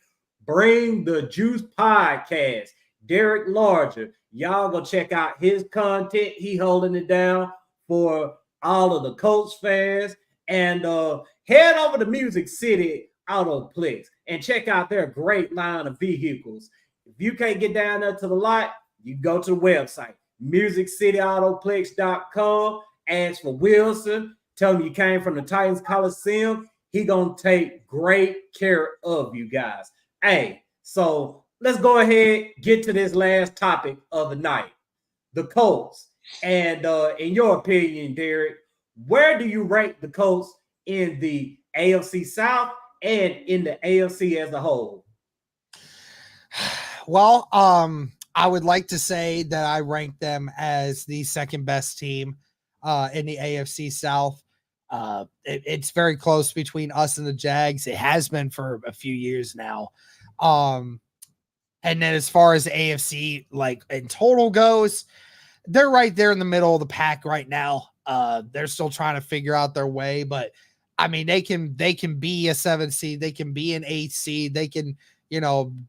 Bring the Juice Podcast. Derek Larger. Y'all go check out his content. He holding it down for all of the Colts fans, and head over to Music City Autoplex and check out their great line of vehicles. If you can't get down there to the lot, you go to the website, musiccityAutoplex.com. Ask for Wilson. Tell him you came from the Titans Colosseum. He gonna take great care of you guys. Hey, so let's go ahead get to this last topic of the night, the Colts. And in your opinion, Derek, where do you rank the Colts in the AFC South and in the AFC as a whole? Well, I would like to say that I rank them as the second best team in the AFC South. It's very close between us and the Jags. It has been for a few years now. And then as far as AFC, like in total goes, they're right there in the middle of the pack right now. They're still trying to figure out their way, but I mean, they can be a 7th seed. They can be an 8th seed. They can,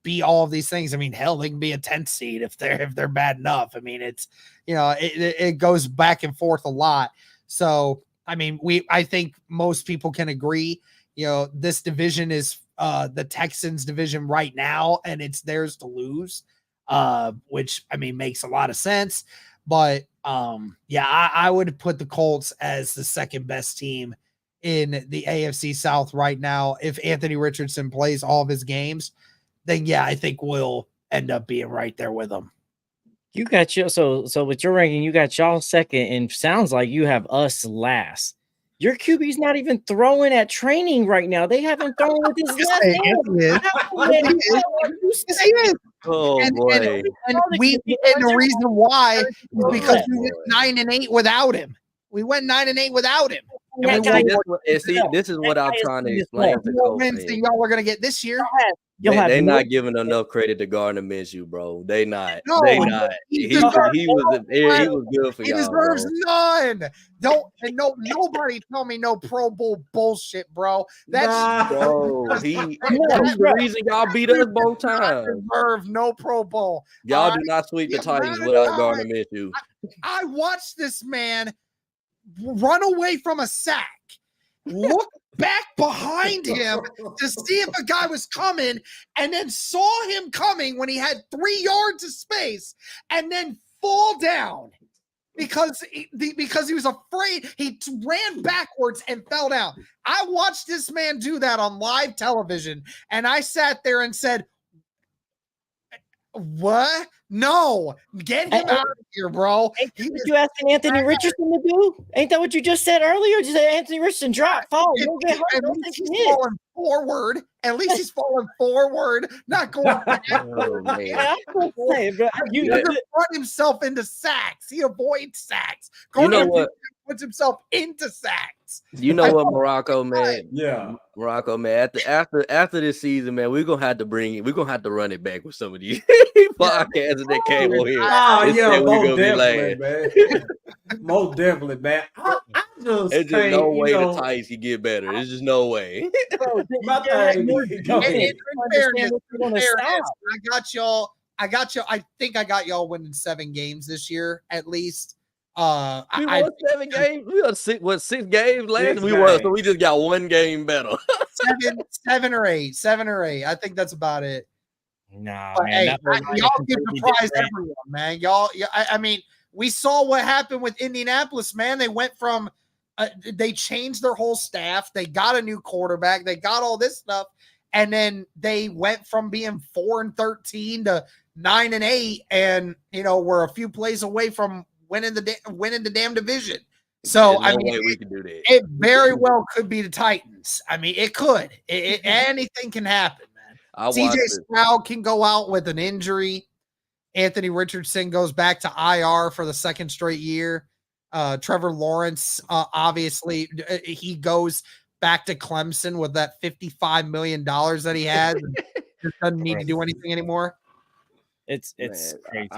be all of these things. I mean, hell, they can be a 10th seed if they're bad enough. I mean, it's, it goes back and forth a lot. So, I mean, I think most people can agree, this division is the Texans division right now, and it's theirs to lose, which I mean, makes a lot of sense. But I would put the Colts as the second best team in the AFC South right now. If Anthony Richardson plays all of his games, then I think we'll end up being right there with them. You got so with your ranking, you got y'all second, and sounds like you have us last. Your QB's not even throwing at training right now. They haven't thrown with his left hand. Oh boy! And the reason why is because we went 9-8 without him. We went 9-8 without him. This is what I'm trying to explain to Colts fans. Y'all are gonna get this year. They not giving enough credit to Gardner Minshew, bro. They not. No, they not. He was good for y'all. He deserves none. Nobody tell me no Pro Bowl bullshit, bro. That's he's the reason y'all beat us both times. Deserve no Pro Bowl. Y'all do not sweep the Titans without Gardner Minshew. I watched this man run away from a sack, look back behind him to see if a guy was coming, and then saw him coming when he had 3 yards of space, and then fall down because he was afraid. He ran backwards and fell down. I watched this man do that on live television, and I sat there and said, what? No, get him out of here, bro. Ain't that what you asking Anthony Richardson to do? Ain't that what you just said earlier? You said Anthony Richardson drop, fall, don't get hurt. At Don't least take he's a hit. falling forward. At least he's falling forward, not going back. Oh, man. Yeah, I was gonna say, bro, He doesn't run himself into sacks. He avoids sacks. Gardner Minshew puts himself into sacks. You know what, Morocco, man? Yeah. Morocco, man. After this season, man, we're gonna have to run it back with some of these podcasts that came on here. Oh, This yeah, shit we most gonna be definitely, laughing. man. Most definitely, man. I just There's just think, no way you know, the Titans can get better. There's just no way. bro, my yeah, thing- more go And ahead. in fairness, gonna stop. I got y'all. I think I got y'all winning 7 games this year at least. We I won 7 games. We won 6 games last. 6 We won, so games. we just got 1 game better. 7 or 8. I think that's about it. Nah, But man, hey, that was y'all can completely surprise different. everyone, man. I mean, we saw what happened with Indianapolis, man. They went from they changed their whole staff. They got a new quarterback. They got all this stuff, and then they went from being 4-13 to 9-8, and we're a few plays away from winning the damn division. So There's I no mean, way we can do that. it very well could be the Titans. I mean, it could. Anything can happen, man. I watched CJ it. Stroud can go out with an injury. Anthony Richardson goes back to IR for the 2nd straight year. Trevor Lawrence, obviously, he goes back to Clemson with that $55 million that he has. And just doesn't need to do anything anymore. It's Man, crazy.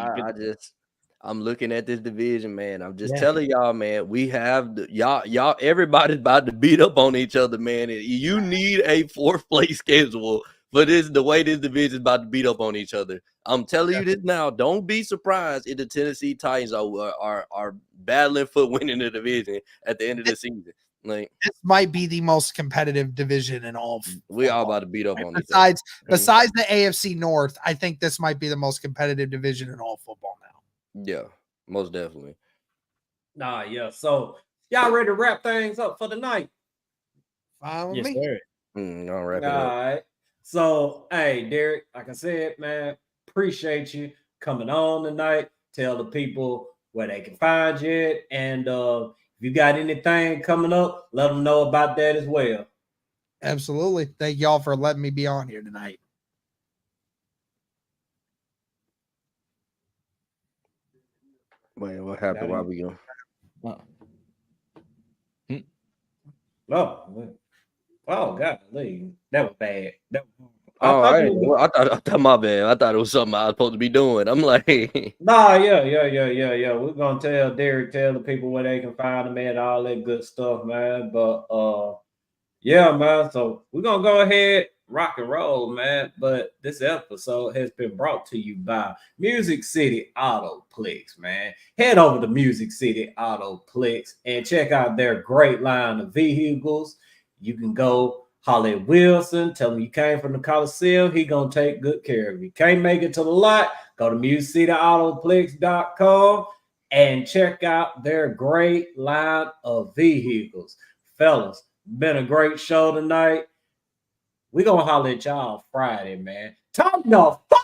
I'm looking at this division, man. I'm just Yeah. telling y'all, man, we have y'all everybody's about to beat up on each other, man. And you need a 4th place schedule for the way this division is about to beat up on each other. I'm telling you this now. Don't be surprised if the Tennessee Titans are battling for winning the division at the end of the season. Like, This might be the most competitive division in all. we all about to beat up on each other. Besides the AFC North, I think this might be the most competitive division in all football now. Yeah, most definitely. Nah, yeah. So y'all ready to wrap things up for the night? Follow Yes, me. sir. I'll wrap it All up. right. So, hey, Derek, like I said, man, appreciate you coming on tonight. Tell the people where they can find you. And if you got anything coming up, let them know about that as well. Absolutely. Thank y'all for letting me be on here tonight. Wait, what happened? Why we going? Oh, God, that was bad. I thought my bad. I thought it was something I was supposed to be doing. I'm like, Nah, yeah. We're gonna tell the people where they can find them at, all that good stuff, man. But yeah, man. So we're gonna go ahead, rock and roll, man. But this episode has been brought to you by Music City Autoplex, man. Head over to Music City Autoplex and check out their great line of vehicles. You can go holler at Wilson, tell him you came from the Colosseum. He gonna take good care of you. Can't make it to the lot, go to musiccityAutoplex.com and check out their great line of vehicles. Fellas, been a great show tonight. We're gonna holler at y'all Friday, man. Talk the fuck